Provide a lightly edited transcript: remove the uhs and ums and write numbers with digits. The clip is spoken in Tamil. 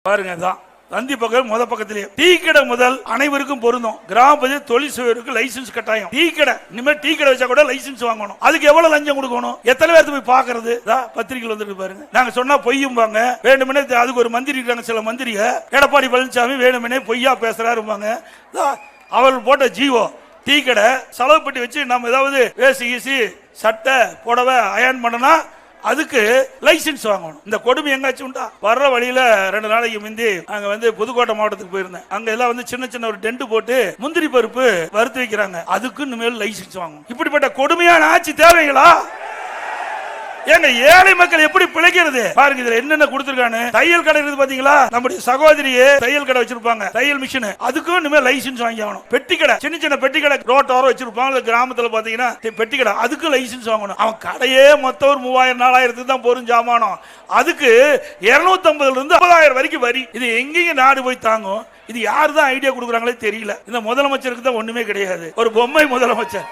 பாருங்க தான் தந்தி பக்கம் முத பக்கத்திலேயே டீ கடை முதல் அனைவருக்கும் பொருந்தும். கிராம பகுதியில் தொழில் செய்வதற்கு லைசன்ஸ் கட்டாயம். டீ கடை இனிமேல் டீ கடை வச்சா கூட லைசன்ஸ் வாங்கணும். அதுக்கு எவ்வளவு லஞ்சம் கொடுக்கணும்? எத்தனை பேருக்கு போய் பாக்குறது? பத்திரிகையில் வந்துட்டு பாருங்க. நாங்க சொன்னா பொய்யும்பாங்க. வேணுமெனே அதுக்கு ஒரு மந்திரி இருக்காங்க, சில மந்திரிக எடப்பாடி பழனிசாமி வேணுமெனே பொய்யா பேசுறாருப்பாங்க. அவர் போட்ட ஜீவோ டீ கடை செலவு பட்டி வச்சு நம்ம ஏதாவது வேசி கீசி சட்டை புடவை அயன் பண்ணனா அதுக்கு லைசன்ஸ் வாங்கணும். இந்த கொடுமை எங்காச்சும் உண்டா? வர்ற வழியில 2 நாளைக்கு முந்தி அங்க புதுக்கோட்டை மாவட்டத்துக்கு போயிருந்தேன். அங்க எல்லாம் சின்ன சின்ன ஒரு டென்ட் போட்டு முந்திரி பருப்பு வறுத்து வைக்கிறாங்க. அதுக்கு இனிமேல் லைசன்ஸ் வாங்கணும். இப்படிப்பட்ட கொடுமையான ஆட்சி தேவைங்களா? ஏங்க ஏழை மக்கள் எப்படி பிழைக்கிறது பாருங்க. இதுல என்னென்ன கொடுத்திருக்கானு. தையல் கடை இருக்குது பாத்தீங்களா? நம்முடைய சகோதரியே தையல் கடை வச்சிருப்பாங்க, தையல் மிஷின். அதுக்கும் இனிமே லைசன்ஸ் வாங்கி ஆகணும். பெட்டி கடை, சின்ன சின்ன பெட்டி கடை ரோட்டோரம் வச்சிருப்பாங்க கிராமத்துல பாத்தீங்கன்னா, பெட்டி கடை அதுக்கு லைசன்ஸ் வாங்கணும். அவன் கடையே மொத்தம் ஒரு 3000-4000 தான் போரும் ஜாமானம். அதுக்கு 250 இருந்து 50,000 வரைக்கும் வரி. இது எங்கேயும் நாடு போய் தாங்கும்? இது யாரு தான் ஐடியா கொடுக்குறாங்களே தெரியல. இந்த முதலமைச்சருக்கு தான் ஒண்ணுமே கிடையாது. ஒரு பொம்மை முதலமைச்சர்.